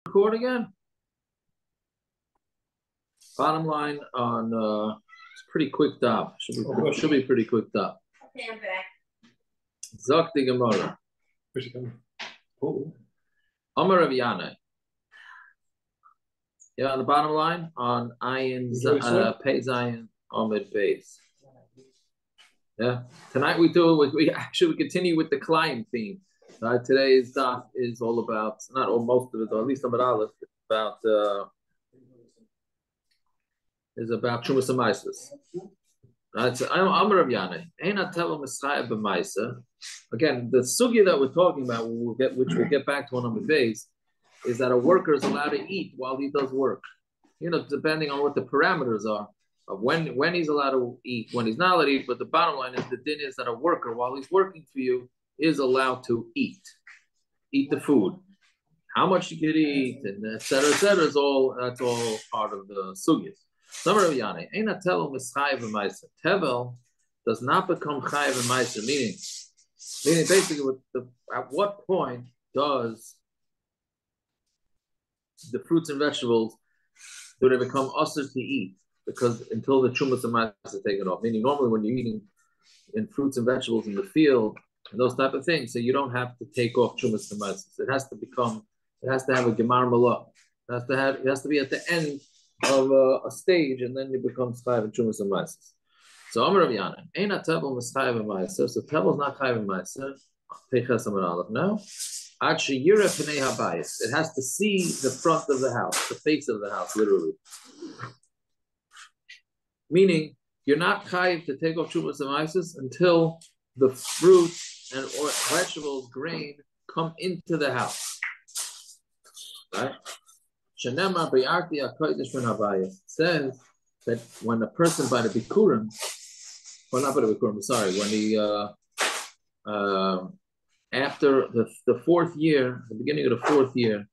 Record again. Bottom line on it's pretty quick stop. Should be pretty quick stop. Okay, I'm back. Zok the Gemara. Amar Rav Yanai. Yeah, on the bottom line on Ayin Pei Zion Amid Base. Yeah. Tonight we continue with the client theme. Today's daf is all about not all most of it, or at least Amar Aleph, is about Trumas and Maisus. Right, so I'm Rav Yanai. Ain't tell Messiah b'Maisa. Again, the sugya that we're talking about, which we'll get back to on the base, is that a worker is allowed to eat while he does work. You know, depending on what the parameters are of when he's allowed to eat, when he's not allowed to eat. But the bottom line is the din is that a worker, while he's working for you, is allowed to eat the food. How much you could eat, and et cetera, is all that's all part of the sugyas. Tevel does not become chayav and meiser, meaning basically at what point does the fruits and vegetables do they become usher to eat? Because until the chumas and meiser are taken off. Meaning normally when you're eating in fruits and vegetables in the field and those type of things, so you don't have to take off chumas and meiser. It has to have a gemar malah. It has to be at the end of a stage, and then you become chayav and chumas and meiser. So Amar Rav Yanai, ain't a tevel mischayav and meiser. So tevel is not chayav and meiser. Teiches Amar Aleph. No. It has to see the front of the house, the face of the house, literally. Meaning, you're not chayiv to take off chumas and meiser until the fruit and vegetables, grain, come into the house. Right? Shenema B'Arti HaKodesh Min Habayis says that when a person by the Bikurim, well, not by the Bikurim, sorry, when he after the fourth year, the beginning of the fourth year,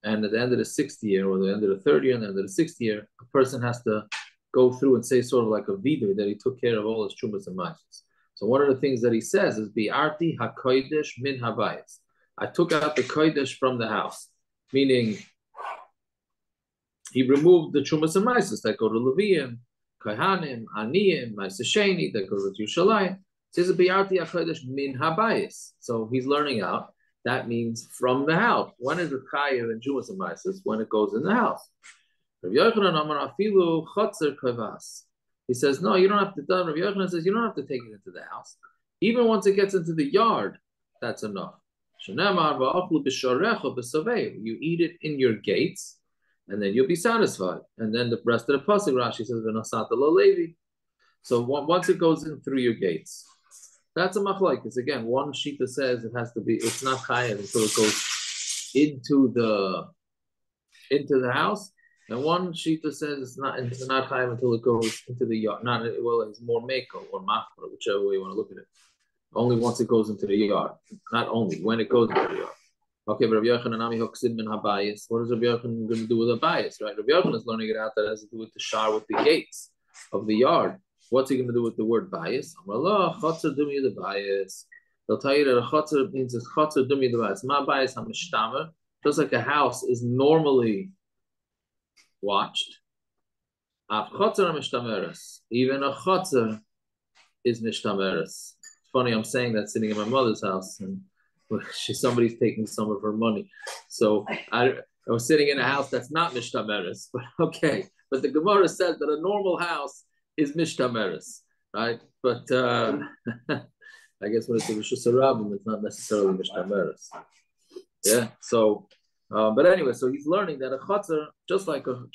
and at the end of the sixth year, or the end of the third year and the end of the sixth year, a person has to go through and say sort of like a vidur that he took care of all his chumas and ma'ases. So one of the things that he says is B'Arti HaKodesh Min Habayis. I took out the kodesh from the house, meaning he removed the chumas and ma'ases that go to Leviim, Kohanim, Aniyim, Ma'aser Sheni that goes to Yerushalayim. Says B'Arti HaKodesh Min Habayis. So he's learning out. That means from the house. When is it chayav and chumas and ma'ases? When it goes in the house. He says, no, you don't have to do. Rabbi Yochanan says you don't have to take it into the house. Even once it gets into the yard, that's enough. You eat it in your gates, and then you'll be satisfied. And then the rest of the pasuk, Rashi says, "V'nasata lo levi." So once it goes in through your gates, that's a machlokes. Again, one shita says it's not chayav until it goes into the house, and one shita says it's not chayav until it goes into the yard. It's more meko or machra, whichever way you want to look at it. Only once it goes into the yard, not only when it goes into the yard. Okay, but Rabbi Yochanan Ami Hoksid min Habayis. What is Rabbi Yochanan going to do with a bias, right? Rabbi Yochanan is learning it out that has to do with the shar, with the gates of the yard. What's he going to do with the word bias? Allah, chotzer dumi the bias. They'll tell you that a chotzer means it's chotzer dumi the bias. Ma bias hamishtamer. Just like a house is normally watched. Av chotzer hamishtameres. Even a chotzer is mishtameres. It's funny, I'm saying that sitting in my mother's house, and somebody's taking some of her money. So I was sitting in a house that's not mishtameres, but okay. But the Gemara says that a normal house is mishtameres, right? But I guess when it's a rishus harabim, it's not necessarily mishtameres. Yeah. So, but anyway, so he's learning that a chotzer, just like a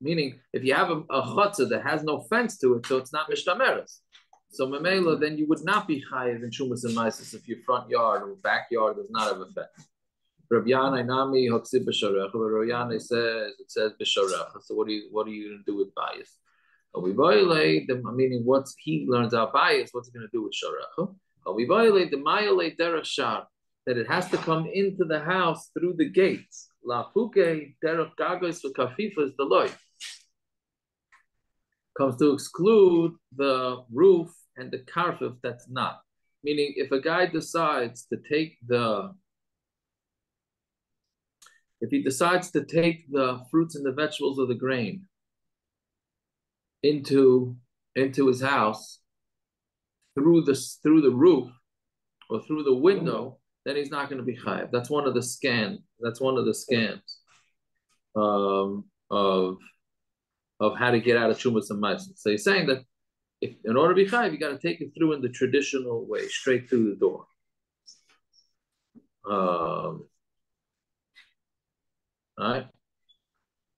meaning, if you have a chotzer that has no fence to it, so it's not mishtameres. So memela, then you would not be chayiv in chumas and ma'ases if your front yard or backyard does not have a fence. Rabbi Yanai nami hoksib b'sharecha. Rabbi Yanai says b'sharecha. So what are you going to do with bias? We violate the meaning. What's he learns out bias? What's he going to do with sharecha? We violate the mayalei derech shar, that it has to come into the house through the gates. La puke derech gagos v'kafifas deloy comes to exclude the roof and the karfif that's not. Meaning, if a guy decides to take the if he decides to take the fruits and the vegetables or the grain into his house through the roof or through the window, then he's not going to be chayav. That's one of the scams. That's one of the scams of how to get out of Chumas and Maisis. So he's saying that if in order to be chayav, you got to take it through in the traditional way, straight through the door. All right.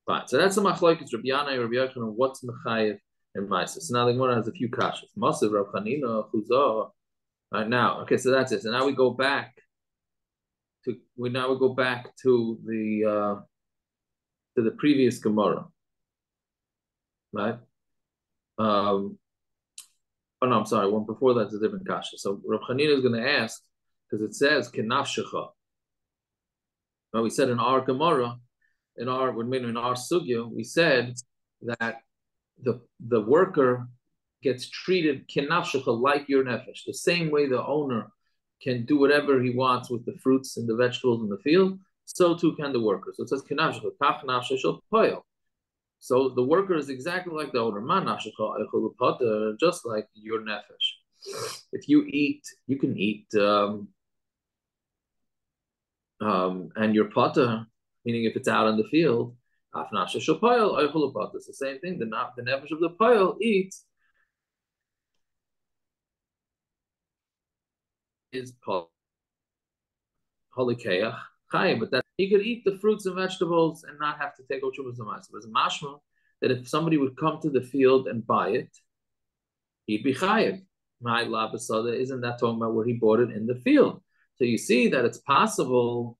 Fine. So that's the machlokes Rabbi Yana and Rabbi Yochanan. What's mechayev and Maisis? So now the Gemara has a few kashas. Masav Rav Chanina Chuzah. All right. Now, okay. So that's it. So now we go back to the previous Gemara. Right. Oh no, I'm sorry. One before that's a different kasha. So Rav Chanina is going to ask because it says kenafshecha. Well, we said in our Gemara, in our sugya, we said that the worker gets treated kenafshecha like your nefesh, the same way the owner can do whatever he wants with the fruits and the vegetables in the field. So too can the worker. So it says kenafshecha kach nafsheshel poyel. So the worker is exactly like the owner, just like your nefesh. If you eat, you can eat, and your potter, meaning if it's out in the field, it's the same thing. The nefesh of the poil eats is holikeach chayim, but that he could eat the fruits and vegetables and not have to take out shumas and ma'aser. It's mashma that if somebody would come to the field and buy it, he'd be chayiv. My labasada isn't that talking about where he bought it in the field? So you see that it's possible.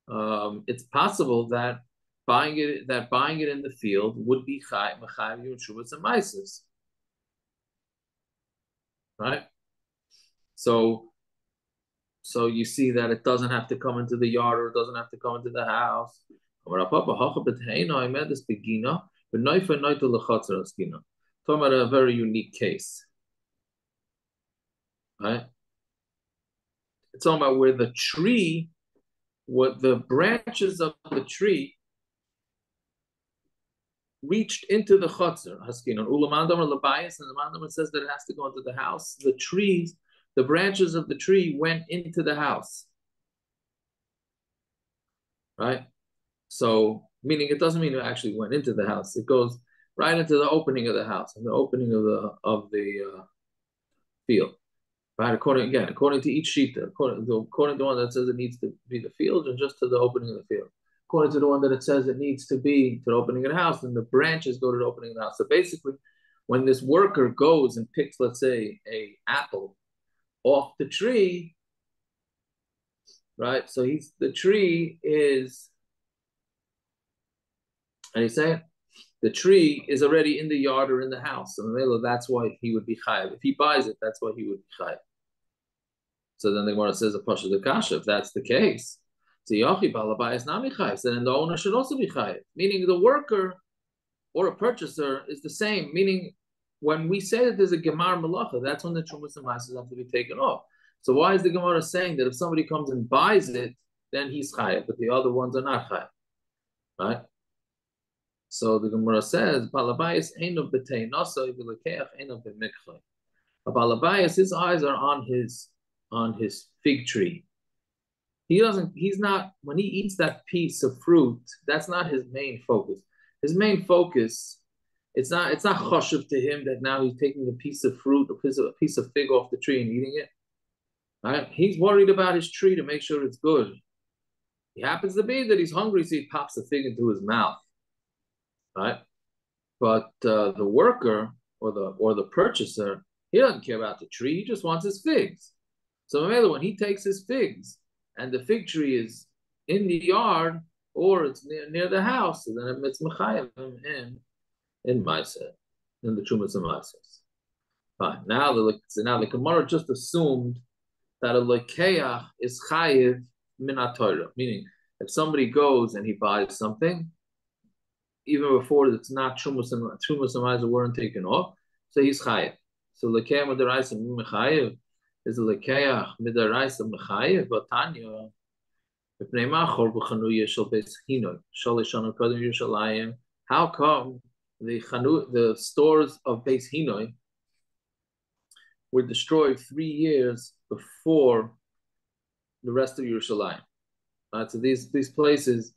It's possible that buying it in the field would be chayiv and shumas and ma'aser, right? So you see that it doesn't have to come into the yard or it doesn't have to come into the house. Talking about a very unique case, right? It's talking about where the tree, what the branches of the tree reached into the chotzer. Haskinon ulamandam or labayas, and the mandam says that it has to go into the house. The branches of the tree went into the house, right? So, meaning it doesn't mean it actually went into the house. It goes right into the opening of the house and the opening of the field, right? According to each sheet, according to the one that says it needs to be the field, and just to the opening of the field. According to the one that it says it needs to be to the opening of the house, and the branches go to the opening of the house. So basically, when this worker goes and picks, let's say, a apple off the tree, right? So the tree is, and he's saying the tree is already in the yard or in the house. So that's why he would be chayav. If he buys it, that's why he would be chayav. So then the Gemara says a pasha the kasha. If that's the case, so yochi balabayis nami chayav. So then the owner should also be chayav. Meaning the worker or a purchaser is the same. Meaning when we say that there's a gemar malacha, that's when the trumas and ma'aser have to be taken off. So why is the Gemara saying that if somebody comes and buys it, then he's chayav, but the other ones are not chayav, right? So the Gemara says, "Balabayis eino b'tei nasa v'lekeach eino b'mikchay." A balabayis, his eyes are on his fig tree. He's not, when he eats that piece of fruit, that's not his main focus. His main focus, it's not choshev to him that now he's taking a piece of fruit, a piece of fig off the tree and eating it. Right? He's worried about his tree to make sure it's good. He happens to be that he's hungry, so he pops the fig into his mouth. Right? But the worker or the purchaser, he doesn't care about the tree. He just wants his figs. So when he takes his figs and the fig tree is in the yard or it's near the house, so then it's mechayev in Ma'aser, in the Trumas and Ma'asers. Fine. Now the Gemara just assumed that a lekeach is chayiv min haTorah, meaning if somebody goes and he buys something, even before it's not Trumas and Ma'aser weren't taken off, so he's chayiv. So lekeach midaraisa mechayiv is a lekeach midaraisa mechayiv, but Tanya, How come the stores of Beis Hinoi were destroyed 3 years before the rest of Yerushalayim? So these places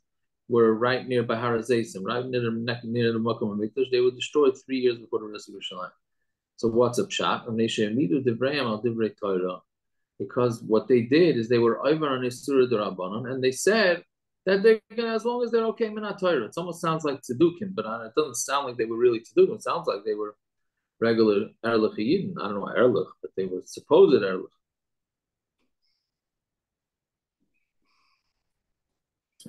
were right near Bahar Zaysim, right near the Makom Hamikdash. They were destroyed 3 years before the rest of Yerushalayim. So what's up, shot? Because what they did is they were over on Isura Darabanan, and they said that they're gonna, as long as they're okay Minat Torah. It almost sounds like Tzedukim, but it doesn't sound like they were really Tzedukim. It sounds like they were regular Erlich Yidin. I don't know Erlich, but they were supposed Erlich.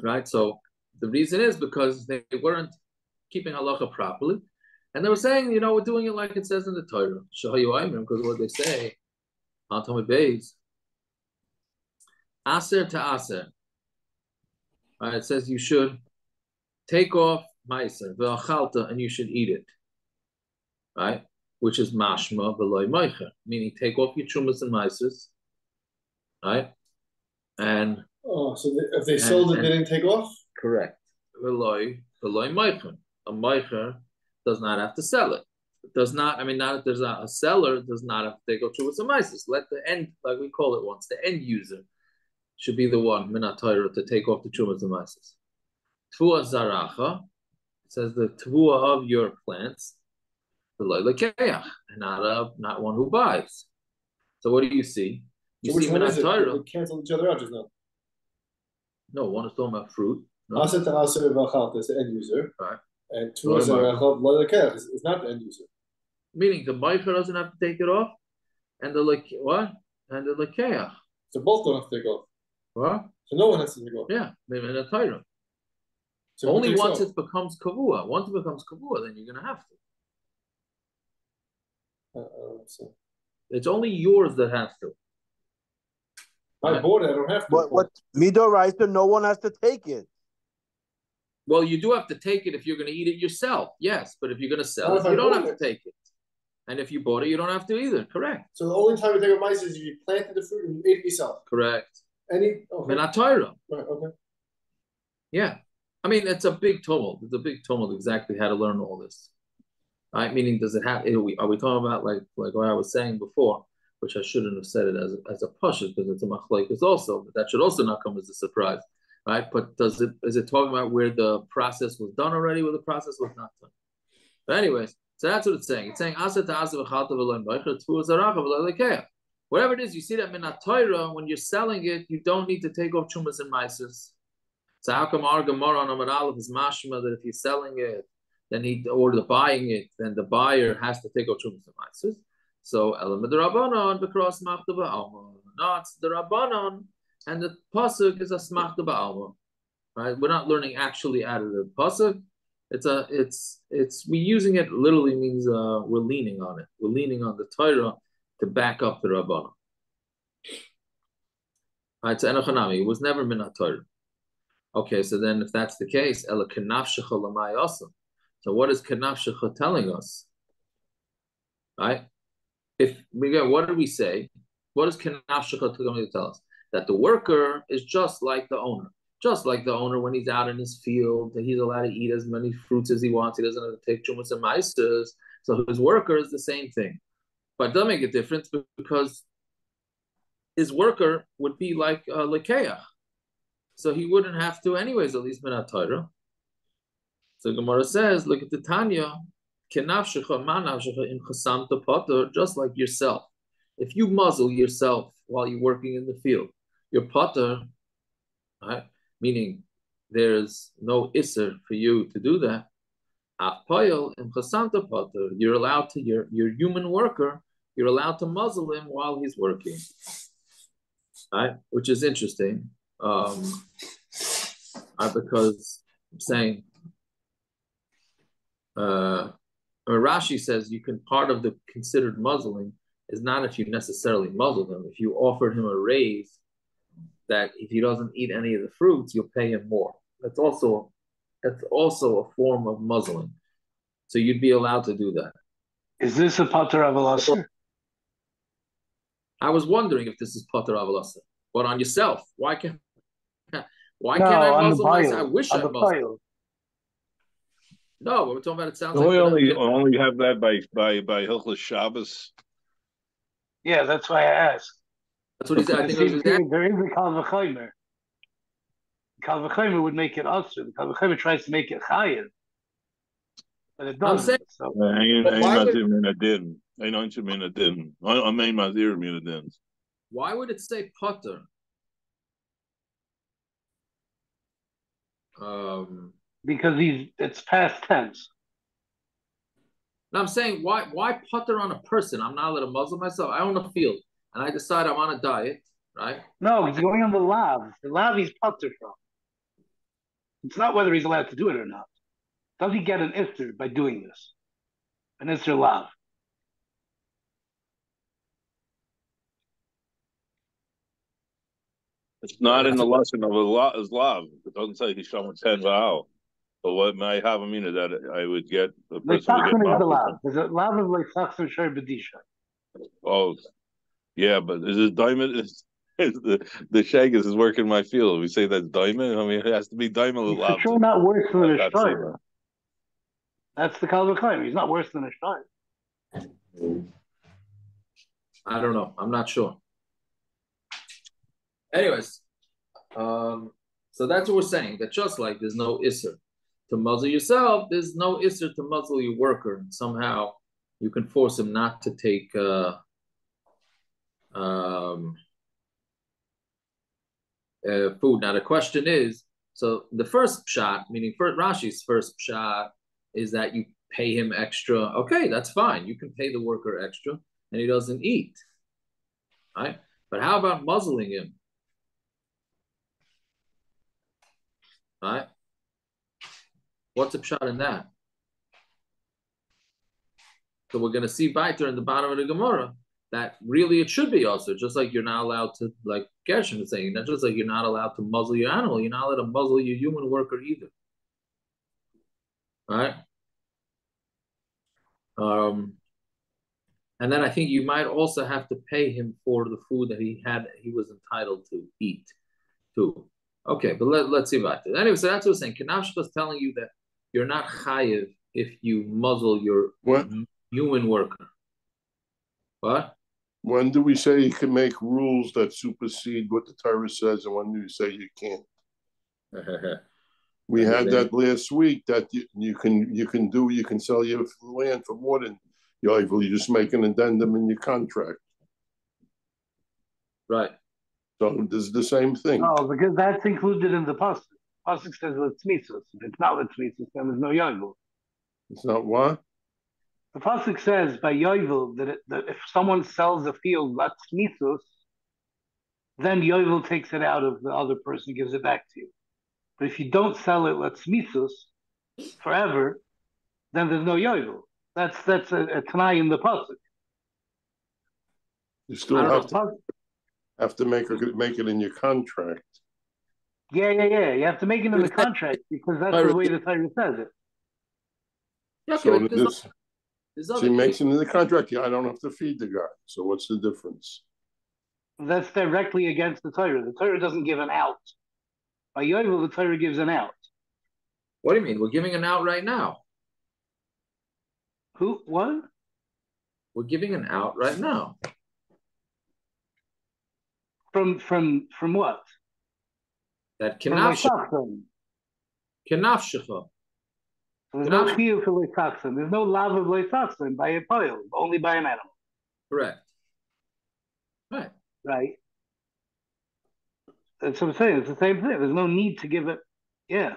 Right? So the reason is because they weren't keeping halacha properly. And they were saying, we're doing it like it says in the Torah. Because what they say, Antomi Beis, Aser to Aser. Right? It says you should take off Meiser, V'achalta, and you should eat it. Right? Which is Mashma V'loi Meicher, meaning take off your Chumas and Meisers. Right? And so if they sold it, they didn't take off? Correct. V'loi Meicher. A Meicher does not have to sell it. It does not, not if there's a seller, does not have to take off Chumas and Meisers. Let the end, like we call it once, the end user should be the one, Minat Torah, to take off the Chumas and Meisers. Tvua Zaracha, it says the Tvua of your plants, the Loilakeach, and not one who buys. So what do you see? You see Minat Torah. They cancel each other out just now. No, one is talking about fruit. No? Aser to Aser V'achalta is the end user. Right. And Tvua Zaracha, Loilakeach is not the end user. Meaning the Meicher doesn't have to take it off, and the what? And the Lekeach. So both don't have to take off. What? So no one has to take off. Yeah, maybe in a Torah. So only once it becomes kavua. Once it becomes kavua, then you're going to have to. It's only yours that has to. I bought it. I don't have to. What Midoraisa? No one has to take it. Well, you do have to take it if you're going to eat it yourself. Yes, but if you're going to sell it, you don't have to take it. And if you bought it, you don't have to either. Correct. So the only time you take a mice is if you planted the fruit and you ate it yourself. Correct. Minat Torah. Right. Okay. Yeah. It's a big tumult. It's a big tumult exactly how to learn all this. Right? Meaning, does it have? Are we talking about like what I was saying before, which I shouldn't have said it as a pashut because it's a machlokes also, but that should also not come as a surprise, right? But is it talking about where the process was done already, where the process was not done? But anyways, so that's what it's saying. It's saying asa to asa v'chalta v'loim b'aycher tfu zaracha v'loim. Whatever it is, you see that Minat Torah, when you're selling it, you don't need to take off chumas and meises. So how come our Gemara on Amar Aleph is mashma that if you're selling it, then or the buying it, then the buyer has to take off chumas and meises. So elam d'Rabbanan b'kros smachta ba'alma. No, it's the Rabbanan, and the pasuk is a smachta ba'alma. Right? We're not learning actually out of the pasuk. We're using it literally means we're leaning on it. We're leaning on the Torah to back up the Rabbanan. Right? So Enochanami, it was never Minat Torah. Okay, so then if that's the case, Ela Kanafshecha Lamai Asam. So what is Kanafshecha telling us? Right? What did we say? What is Kanafshecha going to tell us? That the worker is just like the owner. Just like the owner when he's out in his field, he's allowed to eat as many fruits as he wants. He doesn't have to take chumas and maisters. So his worker is the same thing. But it does make a difference because his worker would be like a lekeach. So he wouldn't have to anyways, at least Minat Torah. So Gemara says, look at the Tanya, just like yourself. If you muzzle yourself while you're working in the field, you're potter, right? Meaning there's no isser for you to do that. You're allowed to, your human worker, you're allowed to muzzle him while he's working. Right? Which is interesting. Because I'm saying Rashi says you can part of the considered muzzling is not if you necessarily muzzle him. If you offered him a raise that if he doesn't eat any of the fruits, you'll pay him more. That's also a form of muzzling. So you'd be allowed to do that. Is this a pater avalasser? I was wondering if this is pater avalasser, but on yourself, why Why No, can't I on the muzzle myself? I pile. wish On I the muzzled. pile. No, what we're talking about, it sounds Don't like we for them. only have that by Hilchos Shabbos? Yeah, that's why I asked. That's what he's. I think it was There is a Kal V'chomer. Kal V'chomer would make it usher. The Kal V'chomer tries to make it chayiv, but it I'm doesn't. saying. So But why would- Why would it say potter? because it's past tense. And I'm saying, why potter on a person? I'm not allowed to muzzle myself. I own a field, and I decide I'm on a diet, right? No, he's going on the lav. The lav he's putter from. It's not whether he's allowed to do it or not. Does he get an iftar by doing this? An iftar lav. It's not in the lesson of a lot as love. It doesn't say he's showing 10 vow. But what may have a meaning that I would get the person would get Leisachson is the mouth. lav. There's a lav of leisachson shor b'disha. Oh, yeah, but is it diamond? Is the shaggis is working my field? We say that's diamond. I mean, it has to be diamond. He's for sure not worse than a shtar. that. That's the Kal V'chomer. He's not worse than a shtar. I don't know. I'm not sure. Anyways, so that's what we're saying. That just like there's no isser to muzzle yourself, there's no isser to muzzle your worker. And somehow you can force him not to take food. Now the question is, so the first shot, meaning for Rashi's first shot, is that you pay him extra. Okay, that's fine. You can pay the worker extra, and he doesn't eat, right? But how about muzzling him, right? What's a shot in that? So we're going to see weiter in the bottom of the Gemara that really it should be also, just like you're not allowed to, like Gershon is saying, not just like you're not allowed to muzzle your animal, you're not allowed to muzzle your human worker either. All right? And then I think you might also have to pay him for the food that he was entitled to eat too. Okay, but let's see about this. Anyway, so that's what I'm saying. Kanavshka is telling you that you're not chayiv if you muzzle your human worker. What? When do we say you can make rules that supersede what the Torah says, and when do we say you can't? We had that last week that you can sell your land for more than Yovel. You just make an addendum in your contract. Right. So this is the same thing. No, because that's included in the pasuk. Pasuk says letzmitzos. If it's not letzmitzos, then there's no yovel. It's not what? The pasuk says by yovel that if someone sells a field letzmitzos, then yovel takes it out of the other person, gives it back to you. But if you don't sell it letzmitzos forever, then there's no yovel. That's a tanai in the pasuk. You still have to make it in your contract. Yeah. You have to make it in the contract because that's the way the Torah says it. Yeah, okay, so she makes it in the contract. Yeah, I don't have to feed the guy. So what's the difference? That's directly against the Torah. The Torah doesn't give an out. By Yovel, the Torah gives an out. What do you mean? We're giving an out right now. Who? What? We're giving an out right now. From what? That kenafshecha. There's no chiyuv for leisachson. There's no lav of leisachson by a poil, only by an animal. Correct. Right. That's what I'm saying. It's the same thing. There's no need to give it. Yeah.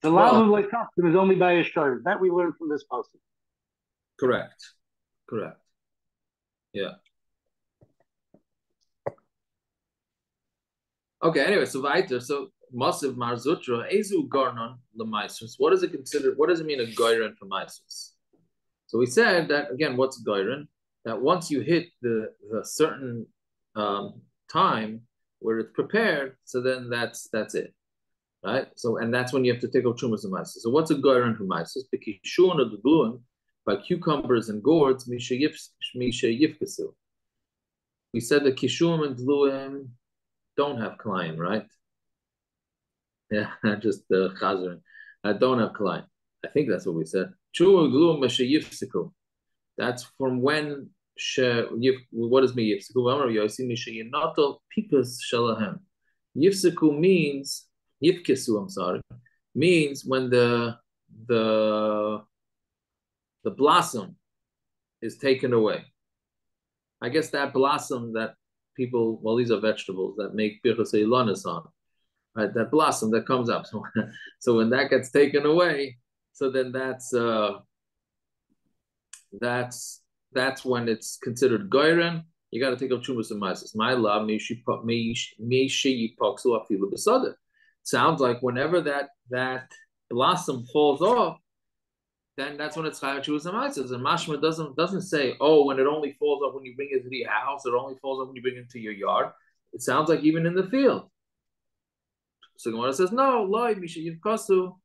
The lav of leisachson is only by a shtar. That we learned from this passage. Correct. Yeah. Okay, anyway, so weiter. So Masiv Marzutra, Ezu Garnon Lemaisrus. What does it consider? What does it mean a Gairan for Maisrus? So we said that again, what's Gairan? That once you hit the certain time where it's prepared, so then that's it. Right? So and that's when you have to take out Chumas and Maisrus. So what's a Gairan for Maisrus? Bekishun of the Bluim by cucumbers and gourds, Misha Yifkasu. We said that Kishum and Dluim don't have Klein, right? Yeah, just chazering. I don't have Klein. I think that's what we said. True glue meshayifsiku. That's from when what does me yifsiku? Amar yosi meshayinato pikas shalahem. Yifsiku means yifkisu. I'm sorry, means when the the blossom is taken away. I guess that blossom that people, well, these are vegetables that make birchas ilanis on, right? That blossom that comes up. So when that gets taken away, so then that's when it's considered goyren. You got to take up chumas and maises. My love, me she yipaksu afilu besada. Sounds like whenever that blossom falls off, then that's when it's chayav chumas and maises. And mashma doesn't say, oh, when it only falls off when you bring it to your house, it only falls off when you bring it to your yard. It sounds like even in the field. So Gemara says, no, loy misha yivkasu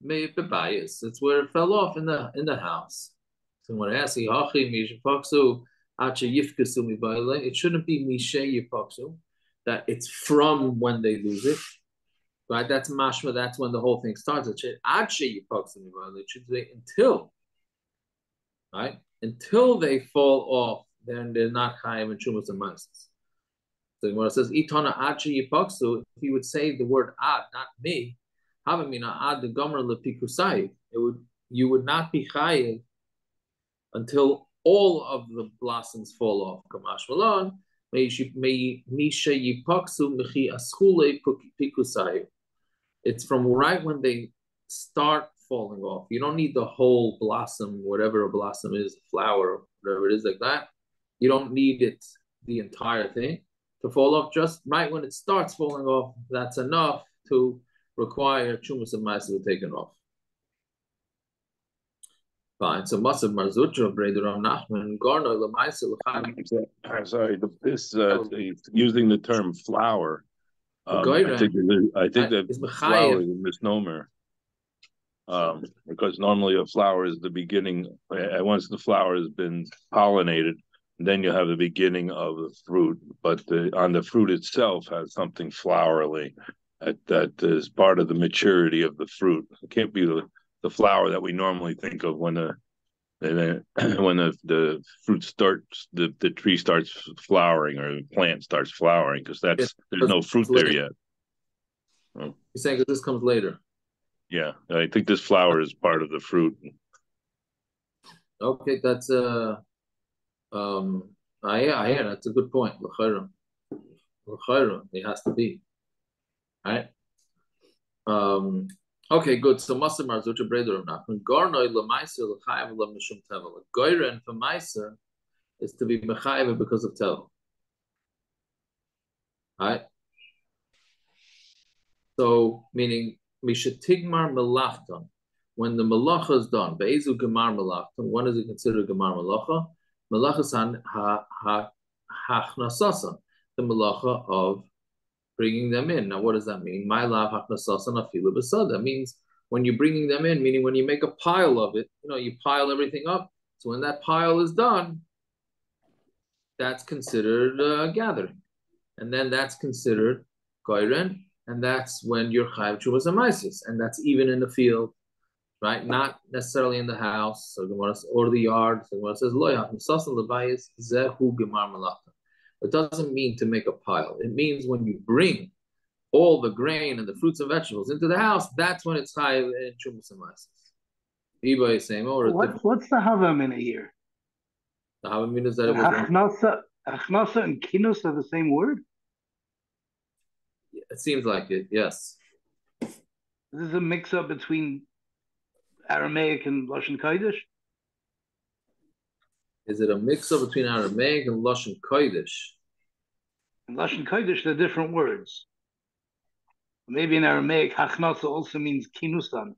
me bebayis. It's where it fell off in the house. So when I ask Hachi misha paksu acha yifkasu mi bayle, it shouldn't be misha yivkasu, that it's from when they lose it. Right? That's mashma, that's when the whole thing starts. It should acha yivkasu mi bayle. It should say until. Right? Until they fall off, then they're not chayim and chumas and maasas. So when it says itana achi yipaksu, if he would say the word ad, not me, havamina ad the gomer lepikusai, you would not be chayiv until all of the blossoms fall off. Kamash malon misha yipaksu mechi aschule pikusai. It's from right when they start falling off. You don't need the whole blossom, whatever a blossom is, a flower, whatever it is like that. You don't need it, the entire thing, to fall off. Just right when it starts falling off, that's enough to require chumas and ma'aser to be taken off. Fine. So Masav Marzutra, Breder Ram Nachman, Garno Lamaiser I'm sorry. Using the term flower. I think that flower is a misnomer. Because normally a flower is the beginning. Once the flower has been pollinated, then you have the beginning of the fruit. But on the fruit itself has something flowery that is part of the maturity of the fruit. It can't be the flower that we normally think of when the fruit starts, the tree starts flowering or the plant starts flowering, because there's no fruit there yet. You're saying that this comes later. Yeah, I think this flower is part of the fruit. Okay, that's yeah, that's a good point. L'chayra, it has to be, right? Okay, good. So Masamar Zutra Breder of Nachman Garnoi Lamaisa L'chayev L'mishum Tevel. Goyren for Maisa is to be mechayev because of Tevel, right? So meaning Mishatigmar Melachton. When the malacha is done, Be'ezu Gemar Melachton, when is it considered Gemar Melacha? Melachasan Hachnasasan, the Melacha of bringing them in. Now, what does that mean? My lav Hachnasasan Afilu B'Sad. That means when you're bringing them in, meaning when you make a pile of it, you pile everything up. So when that pile is done, that's considered gathering. And then that's considered Goyren. And that's when you're chayav chuvas amaisis, and that's even in the field, right? Not necessarily in the house, or the yard. So when it says loyach misasan lebayis zehu gemar malachta, it doesn't mean to make a pile. It means when you bring all the grain and the fruits and vegetables into the house, that's when it's chayav in chuvas amaisis. Iba is saying, what's the havamina here? The havamina is that it was achnasa and kinus are the same word. It seems like it, yes. This is a mix-up between Aramaic and Lashon Kodesh? Is it a mix-up between Aramaic and Lashon Kodesh? In Lashon Kodesh, they're different words. Maybe in Aramaic, Hachnasa also means kinusan.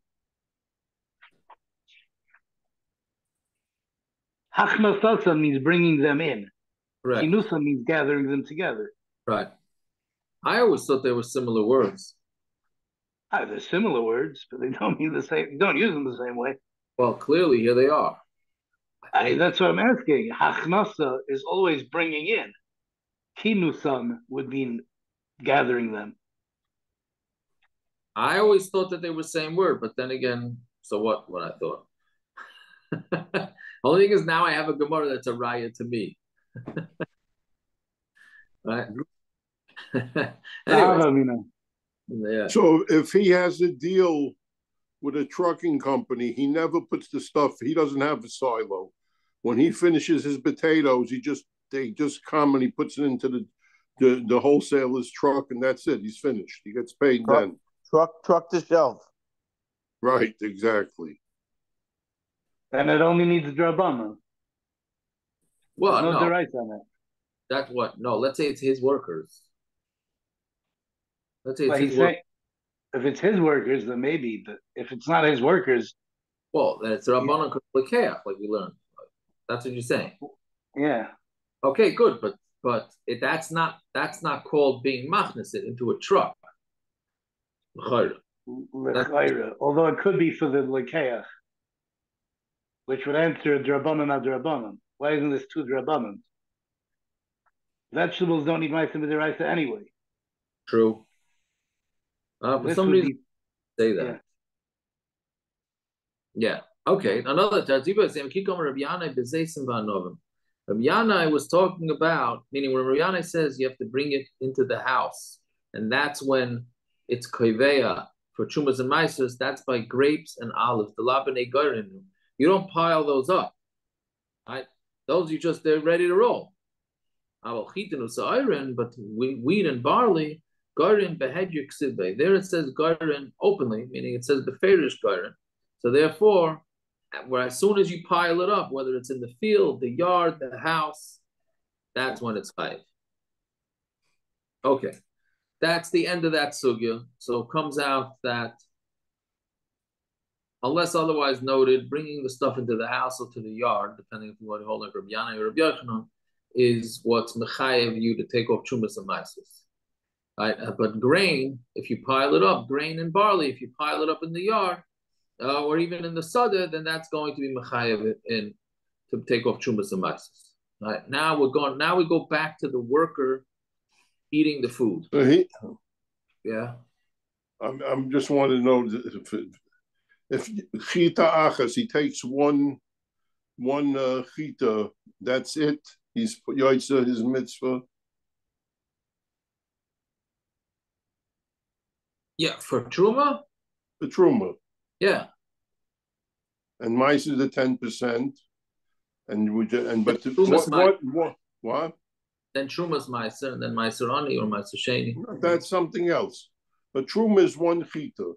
Hachnasa means bringing them in. Correct. Kinusan means gathering them together. Right. I always thought they were similar words. They're similar words, but they don't mean the same. You don't use them the same way. Well, clearly here they are. That's what I'm asking. Hachnasa is always bringing in. Kinusan would mean gathering them. I always thought that they were the same word, but then again, so what I thought. Only thing is now I have a Gemara that's a raya to me. Right? Anyways, yeah. So if he has a deal with a trucking company, he never puts the stuff. He doesn't have a silo. When he finishes his potatoes, they just come and he puts it into the wholesaler's truck, and that's it. He's finished. He gets paid then. Truck to shelf. Right, exactly. And it only needs a drabana. Well, no no, derice on it. That's what? No, let's say it's his workers. Let's say it's But his workers. If it's his workers, then maybe. But if it's not his workers, well, then it's Rabbanon Lekeach, like we learned. That's what you're saying. Yeah. Okay, good, but that's not called being machnesit into a truck. Although it could be for the lekeach, which would answer drabanan ad drabanan. Why isn't this two drabanan? Vegetables don't need ma'asim b'deraisa anyway. True. For some reason, say that. Yeah. Okay. Another Tarziba is saying, Rabbi Yanai was talking about, meaning when Rabbi Yanai says you have to bring it into the house, and that's when it's koiveya for chumas and maisers. That's by grapes and olives. The labane garin. You don't pile those up, right? Those they're ready to roll. But wheat and barley. Garin behedrik sibbe. There it says garin openly, meaning it says beferish garin. So therefore, where as soon as you pile it up, whether it's in the field, the yard, the house, that's when it's chayiv. Okay, that's the end of that sugya. So it comes out that unless otherwise noted, bringing the stuff into the house or to the yard, depending if you want to hold like Rabbi Yanai or Rabbi Yochanan, is what's mechayev you to take off chumas and maisus. Right? But grain, if you pile it up, grain and barley, if you pile it up in the yard, or even in the sada, then that's going to be mechayev in to take off chumas and maisus. Right? Now we go back to the worker eating the food. So yeah. I'm just want to know if chita achas, he takes one chita, that's it. He's yoitza his mitzvah. Yeah, for truma. The truma. Yeah. And mice is the 10%, what? Then truma's meiser, and then meiser ani or meiser sheni. That's something else. But truma is one chita.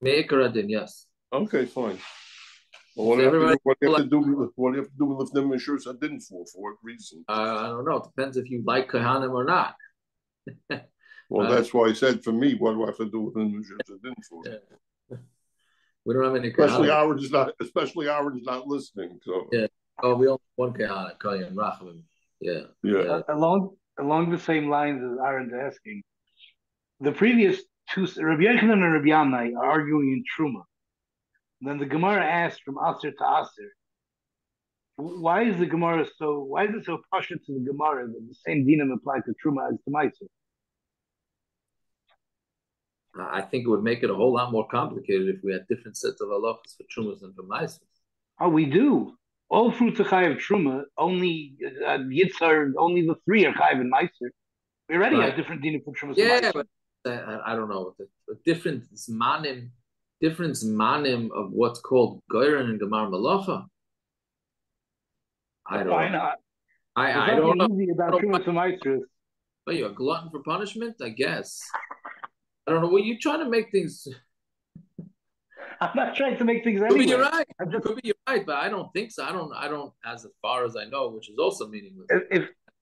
Me'ikaradin, yes. Okay, fine. Well, what do you have to do with them insurance? I didn't for what reason? I don't know. It depends if you like kahanim or not. Well, that's why I said for me, what do I have to do with them insurance? I didn't for. Yeah. We don't have any. Especially Aaron's not listening. So yeah. Oh, we only have one kahana, Kayan Rachamim. Yeah. Yeah. Along the same lines as Aaron's asking, the previous two, Rabbi Yochanan and Rabbi Yanai, are arguing in Truma. Then the Gemara asked from Aser to Aser, why is it so partial to the Gemara that the same dinim apply to Truma as to Meiser? I think it would make it a whole lot more complicated if we had different sets of halachas for Trumas and for Meisers. Oh, we do. All fruits are chayiv Truma, only Yitzhar, only the three are chayiv and Meiser. We already have different dinim for Trumas and Meiser. Yeah, but I don't know. The different manim of what's called Goyren and Gemar Malacha. I don't know. Why not? I don't know. Easy about Trumas and Meiser. Are you a glutton for punishment? I guess. I don't know. Well, you trying to make things. I'm not trying to make things anyway. Could be you're right. Could be you're right, but I don't think so. I don't. As far as I know, which is also meaningless.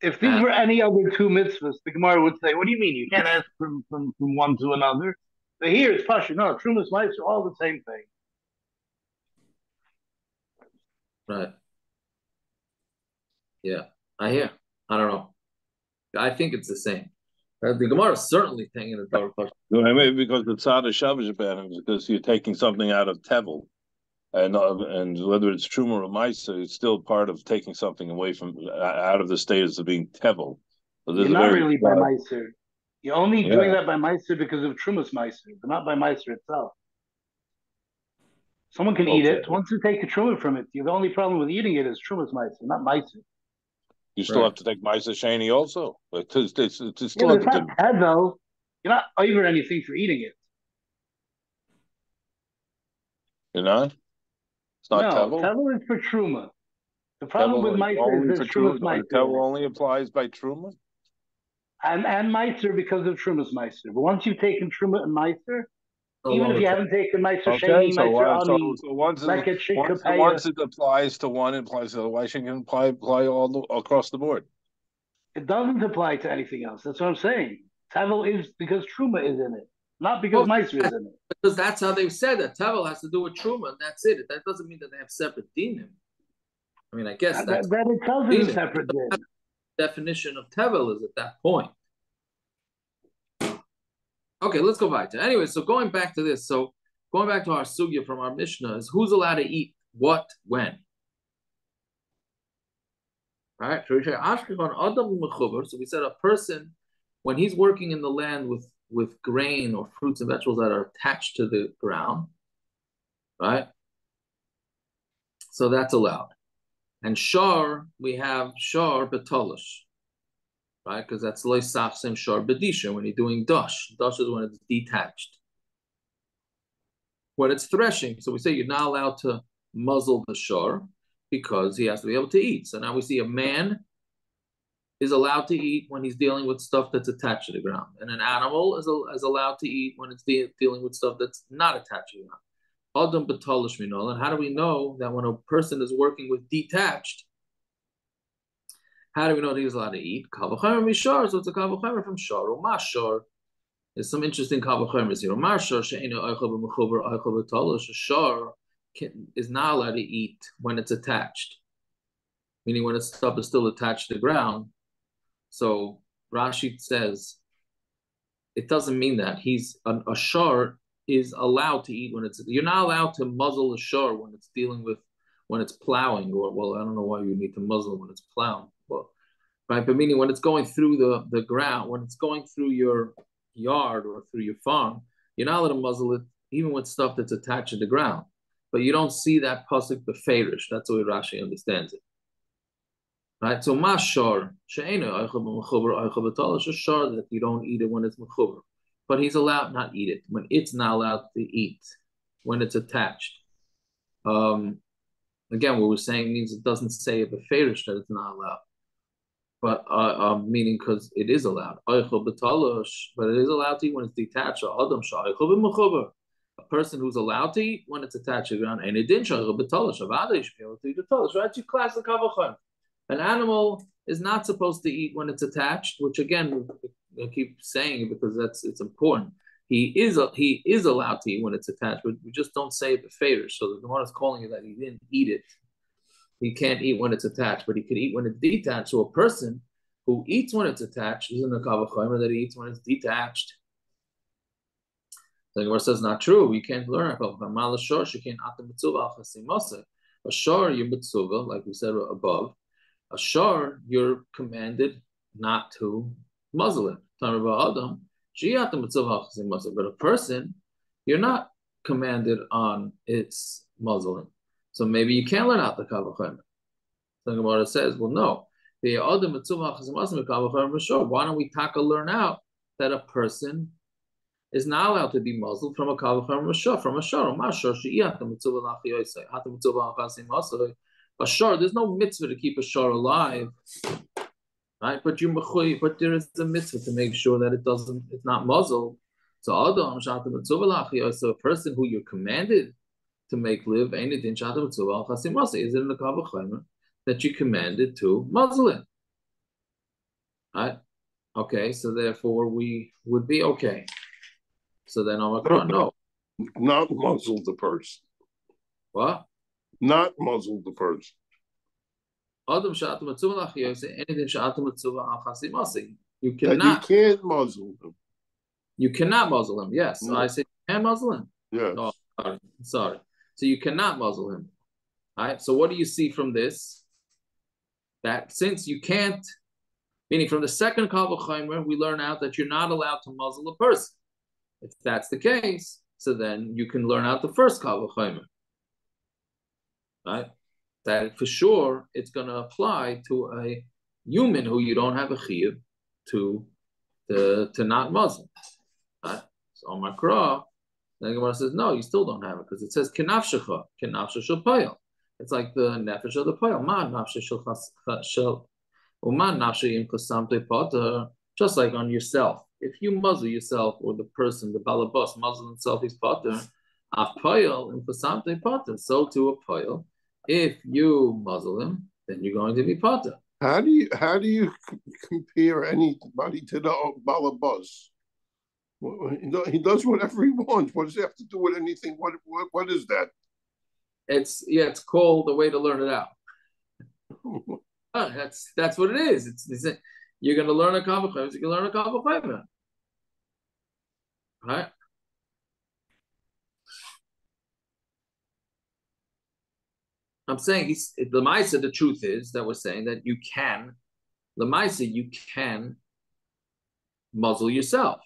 If these were any other two mitzvahs, the Gemara would say, "What do you mean you can't ask from one to another?" But here it's pasha. No, Trumas Meiser are all the same thing. Right. Yeah, I hear. I don't know. I think it's the same. The Gemara is certainly thinking the Torah Pasha. Maybe because the Tzad Shabbos is because you're taking something out of Tevel, and whether it's Truma or Maisa, it's still part of taking something away from out of the status of being Tevel. So you're not really by Meiser. You're only doing that by Meiser because of Trumas Meiser, but not by Meiser itself. Someone can eat it. Once you take a Truma from it, the only problem with eating it is Trumas Meiser, not Meiser. You still have to take Meiser Shani also. It's still it's not Tevel. You're not over anything for eating it. You're not? It's not Tevel? Tevel is for Truma. The problem with Meiser is that Trumas Meiser. Tevel only applies by Truma? And Meiser because of Trumas Meiser. But once you've taken Truma and Meiser, even if you haven't taken Meiser Sheni, Meiser Ani, once it applies to one, it applies to the other. Why shouldn't it apply all across the board? It doesn't apply to anything else. That's what I'm saying. Tevel is because Truma is in it, not because Meiser is in it. Because that's how they've said that. Tevel has to do with Truma, and that's it. That doesn't mean that they have separate dinim. I mean, I guess that itself is a separate din. Definition of Tevel is at that point. Okay, let's go back to anyway. So going back to this, going back to our sugya from our Mishnah is who's allowed to eat what when. All right. So we said a person when he's working in the land with grain or fruits and vegetables that are attached to the ground, right? So that's allowed. And shar, we have shar betalish, right? Because that's loy sachsim shar bedisha when you're doing dash. Dash is when it's detached. When it's threshing, so we say you're not allowed to muzzle the shar because he has to be able to eat. So now we see a man is allowed to eat when he's dealing with stuff that's attached to the ground, and an animal is allowed to eat when it's dealing with stuff that's not attached to the ground. Adam betalish minol. And how do we know that when a person is working with detached? How do we know that he's allowed to eat? Kavachomer mishar, so it's a kavachomer from shar or mashar. There's some interesting kavachomers here. Mashar she'enu oichel b'mechuber oichel betalish. Shar is not allowed to eat when it's attached, meaning when its stuff is still attached to the ground. So Rashi says it doesn't mean that he's a shar is allowed to eat when it's. You're not allowed to muzzle a shar when it's dealing with when it's plowing, or well, I don't know why you need to muzzle when it's plowing. Well, right, but meaning when it's going through the ground, when it's going through your yard or through your farm, you're not allowed to muzzle it even with stuff that's attached to the ground. But you don't see that pasuk beferish. That's the way Rashi understands it. Right, so mashar she'enu oichel b'mechuber oichel betalish, a shar that you don't eat it when it's mechuber. But he's allowed not eat it when it's not allowed to eat when it's attached. Again, what we're saying means it doesn't say a beferish that it's not allowed, but meaning because it is allowed. But it is allowed to eat when it's detached. A person who's allowed to eat when it's attached to the ground, and it didn't show betalish. You should be able to eat betalish, right? You classic kavachon. An animal is not supposed to eat when it's attached, which again, I keep saying it because it's important. He is allowed to eat when it's attached, but we just don't say it beferish. So the Gemara is calling it that he didn't eat it. He can't eat when it's attached, but he can eat when it's detached. So a person who eats when it's attached is in the kavachomer that he eats when it's detached. The Gemara says not true. You can't learn a shor. You can't atam mitzvah chasimasa. A shor you mitzvah, like we said above. A shar, you're commanded not to muzzle it. But a person, you're not commanded on its muzzling. So maybe you can't learn out the kavachomer. The Gemara says, well, no. Why don't we learn out that a person is not allowed to be muzzled from a kavachomer from a shar? A shar, there's no mitzvah to keep a shar alive, right? But there is a mitzvah to make sure that it's not muzzled. So a person who you're commanded to make live, is in the kavachomer that you commanded to muzzle it, right? Okay, so therefore we would be okay. So then Omicron, no, not muzzle the person. What? Not muzzle the person. You cannot. You can't muzzle him. You cannot muzzle him. Yes, No. I said you can muzzle him. Yes. Oh, sorry. So you cannot muzzle him. All right. So what do you see from this? That since you can't Meaning from the second Kal V'chomer, we learn out that you're not allowed to muzzle a person. If that's the case, so then you can learn out the first Kal V'chomer. Right? That for sure it's going to apply to a human who you don't have a chiyuv to not muzzle. Right? So on Makra, the Gemara says, no, you still don't have it because it says kenafshecha, kenafshe shel payil. It's like the nefesh of the payil. Ma nafshe shel uman nafshe im chasamte poter. Just like on yourself, if you muzzle yourself or the person, the balabas muzzle himself, he's poter. A payil im chasamte poter. So to a payil, if you muzzle him, then you're going to be poter. How do you compare anybody to the balabas? He does whatever he wants. What does it have to do with anything? What is that? It's called the way to learn it out. That's what it is. It's you're going to learn a couple of you can learn a couple of right? I'm saying the Maisa. The truth is that we're saying that you can muzzle yourself.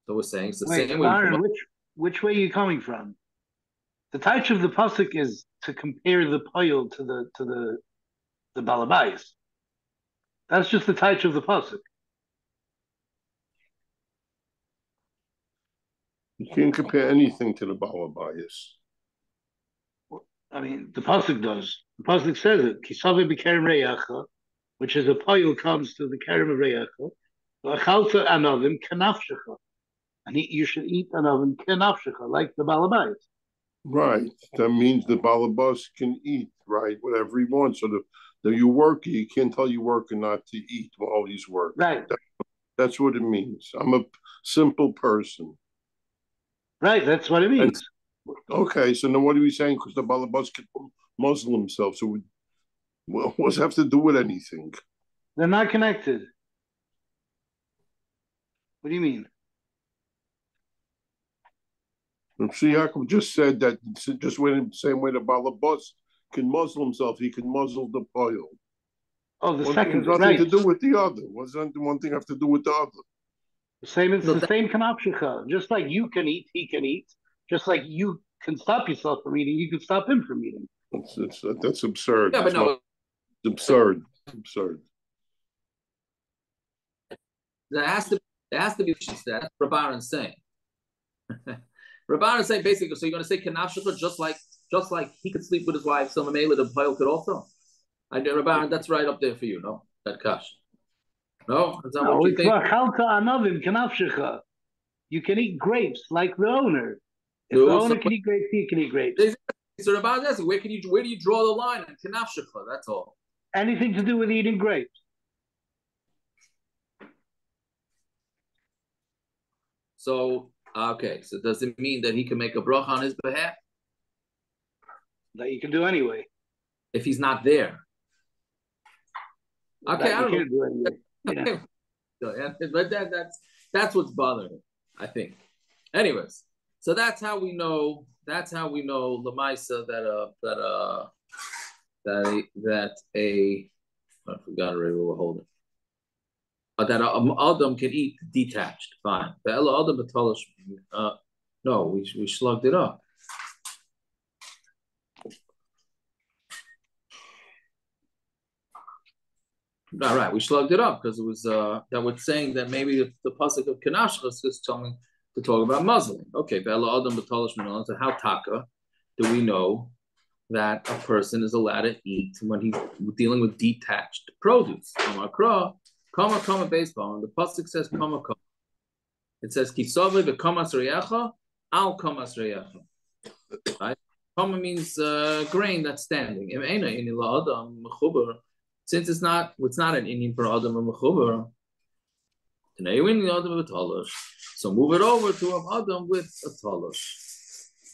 So we're saying it's the same way. Baron, which way are you coming from? The touch of the pasuk is to compare the payil to the balabais. That's just the touch of the pasuk. You can't compare anything to the balabais. I mean, the pasuk does. The pasuk says it. Kisave b'kerem reyacha, which is a payil comes to the kerem of reyacha. V'achalta anavim kenafshecha. And you should eat anavim kenafshecha, like the balabais. Right. That means the balabas can eat, right, whatever he wants. So you work, you can't tell you working not to eat while he's working. Right. That's what it means. I'm a simple person. Right, that's what it means. Okay, so then what are we saying? Because the balabas can muzzle himself. So what does it have to do with anything? They're not connected. What do you mean? Yaakov just said that just went the same way the balabas can muzzle himself, he can muzzle the pile. Oh, the second has nothing right. to do with the other. What does one thing have to do with the other? The same. It's the same kanapshecha. Just like you can eat, he can eat. Just like you can stop yourself from eating, you can stop him from eating. That's absurd. Yeah, but no, it's absurd. Absurd. There has to be that Rabbanan saying. Rabbanan saying basically, so you're going to say kanafshika just like he could sleep with his wife, so Mamela the pile could also. Rabbanan, that's right up there for you, no? That kash. No, that's not what you think. You can eat grapes like the owner. If the owner can eat grapes, he can eat grapes. So Rabbanan asking, where do you draw the line in kanafshika? That's all. Anything to do with eating grapes. So okay, so does it mean that he can make a bracha on his behalf? That you can do anyway. If he's not there. Okay, I don't know. Do anyway. Yeah. But that's what's bothering him, I think. Anyways, so that's how we know Lamaisa that I forgot already what we're holding. That Adam can eat detached. Fine. No, we slugged it up. All right, we slugged it up because it was that was saying that maybe the pasuk of Kanashchas is telling to talk about muzzling. Okay, so how taka do we know that a person is allowed to eat when he's dealing with detached produce? Kama baseball, and the pasuk says kama. It says kisave v'kamas reyacha al kamas reyacha. Right? Kama means grain that's standing. Since it's not an Indian for Adam and Mechuber, so move it over to an Adam with a Talosh.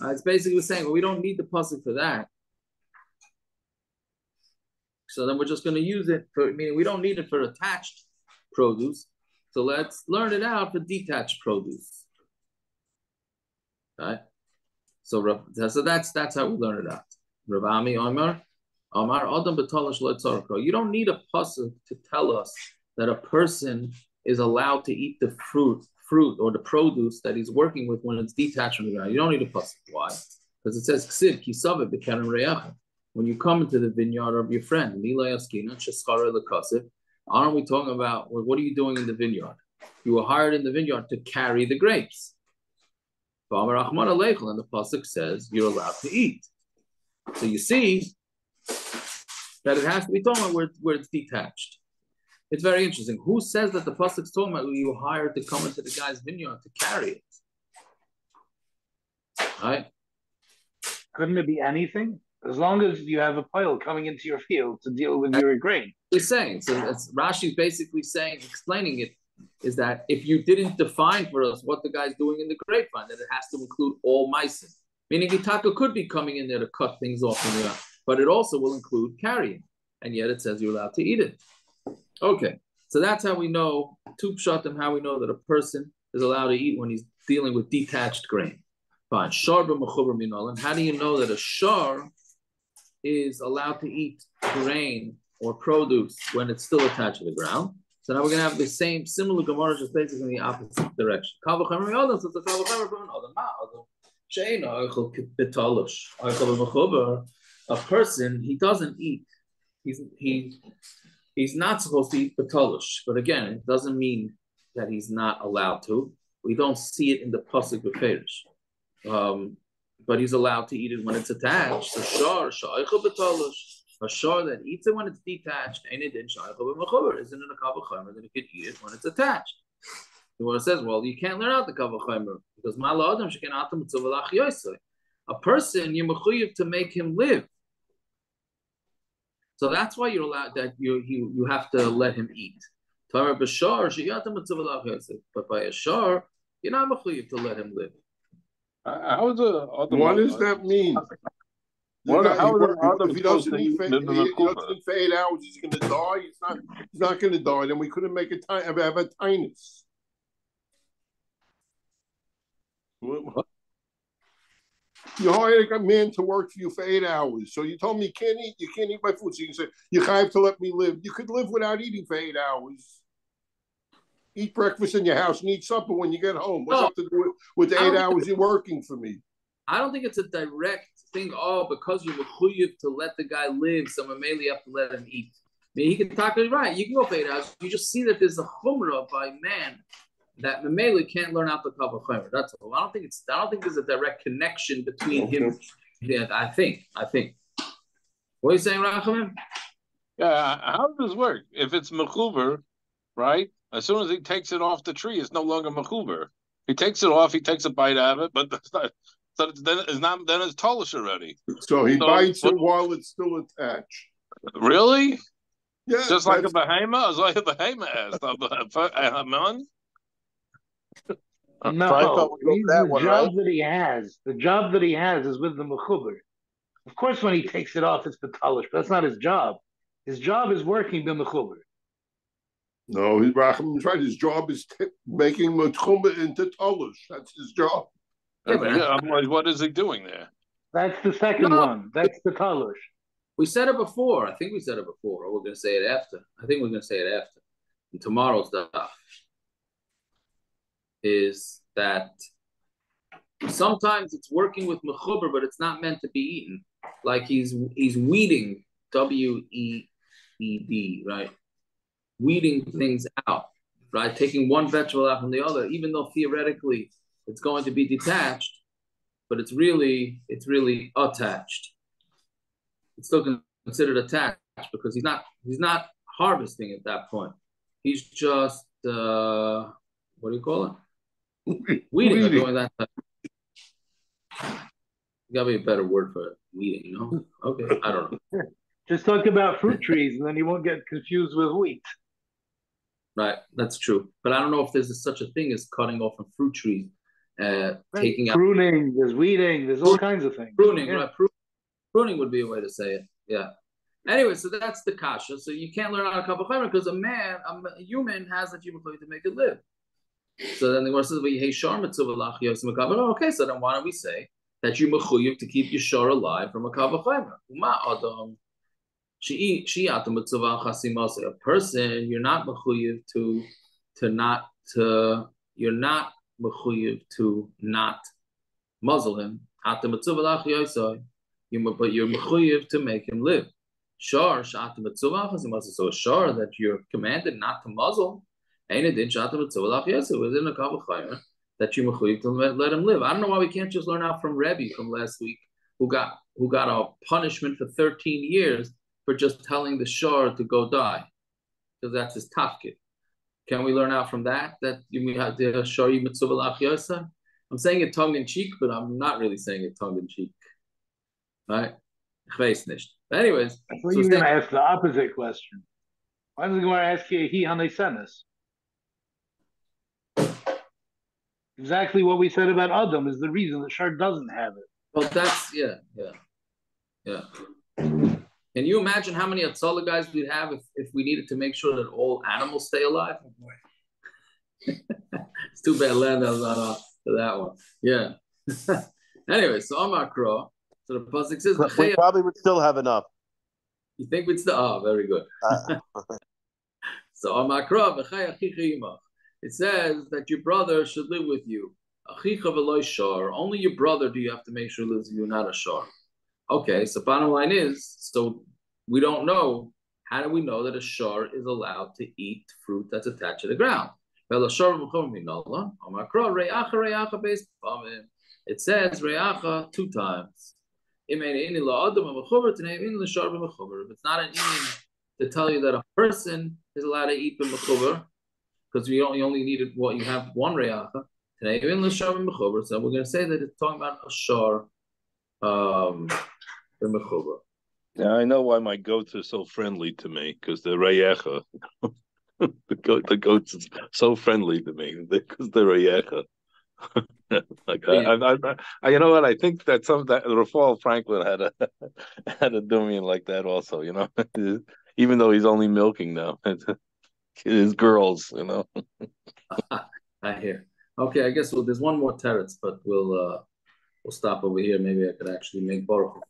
It's basically saying, well, we don't need the pasuk for that. So then we're just going to use it for, meaning we don't need it for attached produce. So let's learn it out for detached produce. Right? So that's how we learn it out. Rav Ami Omar, Amar Adam B'Talash Letzarko. You don't need a pasuk to tell us that a person is allowed to eat the fruit or the produce that he's working with when it's detached from the ground. You don't need a pasuk. Why? Because it says Ksiv Kisave B'Keren Reyacha. When you come into the vineyard of your friend, aren't we talking about what are you doing in the vineyard? You were hired in the vineyard to carry the grapes. And the pasuk says you're allowed to eat. So you see that it has to be talking about where it's detached. It's very interesting. Who says that the pasuk's talking about you were hired to come into the guy's vineyard to carry it? Right? Couldn't it be anything? As long as you have a pile coming into your field to deal with your grain. He's saying, so that's Rashi's basically saying, explaining it, is that if you didn't define for us what the guy's doing in the grapevine, that it has to include all meisim. Meaning Itaka could be coming in there to cut things off in the but it also will include carrying. And yet it says you're allowed to eat it. Okay, so that's how we know, two pshatim, how we know that a person is allowed to eat when he's dealing with detached grain. Fine. Shar b'mechuber minol. How do you know that a shar is allowed to eat grain or produce when it's still attached to the ground? So now we're going to have the same, similar Gemara, just basically in the opposite direction. A person, he doesn't eat. He's not supposed to eat batalush. But again, it doesn't mean that he's not allowed to. We don't see it in the pasuk b'ferish. But he's allowed to eat it when it's attached. A shar that eats it when it's detached, isn't it in a kavachomer, then he could eat it when it's attached. The one says, well, you can't learn out the kavachomer because a person, you're mechuyev to make him live. So that's why you're allowed that you have to let him eat. But by a shar, you're not mechuyev to let him live. How is what does that mean? If he doesn't eat for 8 hours, he's going to die. He's not going to die. Then we couldn't make have a tinus. You hired a man to work for you for 8 hours. So you told me you can't eat my food. So you can say, you have to let me live. You could live without eating for 8 hours. Eat breakfast in your house and eat supper when you get home. What's up to do with the 8 hours you're working for me? I don't think it's a direct thing. Because you're mechuyev to let the guy live, so maybe you have to let him eat. I mean, he can talk right. You can go for 8 hours. You just see that there's a chumrah by man that Mamela can't learn out the kavachomer. That's all. I don't think there's a direct connection between him. Yeah, I think. What are you saying, Rachamim? Yeah, how does this work? If it's mechuber, right? As soon as he takes it off the tree, it's no longer mechuber. He takes it off. He takes a bite out of it, but that's not. So then it's tolish already. So he bites it while it's still attached. Really? Yeah. Just like a behemoth? As like a behemoth asked. No, that the job that he has is with the mechuber. Of course, when he takes it off, it's betalish, but that's not his job. His job is working the mechuber. No, Rachamim's right. His job is making mechuber into tolish. That's his job. What is he doing there? That's the second one. That's the talish. We said it before. I think we said it before, or we're going to say it after. I think we're going to say it after. And tomorrow's daf is that sometimes it's working with mechuber, but it's not meant to be eaten. Like he's weeding, W-E-E-D, right? Weeding things out, right? Taking one vegetable out from the other, even though theoretically it's going to be detached, but it's really attached. It's still considered attached because he's not harvesting at that point. He's just what do you call it? Weeding. Or doing that. Gotta be a better word for it. Weeding, you know? Okay, I don't know. Just talk about fruit trees, and then you won't get confused with wheat. Right, that's true. But I don't know if there's such a thing as cutting off a fruit tree, taking pruning. There's weeding. There's all kinds of things. Pruning, right? Pruning would be a way to say it. Yeah. Anyway, so that's the kasha. So you can't learn how to kavachomer because a human has a human to make it live. So then the Gemara says, okay, so then why don't we say that you mechuyev to keep your shor alive from a kavachomer? A person, you're not mechuyev you're not mechuyev to not muzzle him. But you're mechuyev to make him live. So a shar that you're commanded not to muzzle. Within a kavachayim that you're mechuyev to let him live. I don't know why we can't just learn out from Rebbe from last week, who got a punishment for 13 years for just telling the shar to go die, because that's his tafkid. Can we learn out from that we have the shar mitzvah yosa? I'm saying it tongue in cheek, but I'm not really saying it tongue in cheek. Right? Anyways, so you're going to ask the opposite question. Why does the Gemara ask you he hanesenes? Exactly what we said about Adam is the reason the shar doesn't have it. Well, that's yeah. Can you imagine how many Atzala guys we'd have if we needed to make sure that all animals stay alive? Oh boy. It's too bad land was not for that one. Yeah. Anyway, so Amar Kro. So the pasuk says we probably would still have enough. You think we'd still? Very good. So Amar Kro, it says that your brother should live with you. Only your brother do you have to make sure lives with you, not a shar. Okay, so bottom line is, so we don't know. How do we know that a shar is allowed to eat fruit that's attached to the ground? It says re'acha 2 times. If it's not an inyan to tell you that a person is allowed to eat b'mechuber, because we only needed you have one re'acha. So we're going to say that it's talking about a shar b'mechuber. Now I know why my goats are so friendly to me, because they're reyecha. The goats are so friendly to me because they're reyecha. Like you know what? I think that Rafal Franklin had a domain like that also. You know, even though he's only milking now, his girls. You know. I hear. Okay, I guess there's one more teretz, but we'll stop over here. Maybe I could actually make baruch.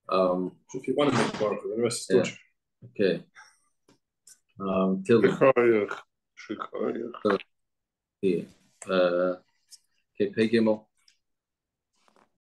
If you want to make baruch, the rest is okay. Till Shikayach. okay, Pei Gimel.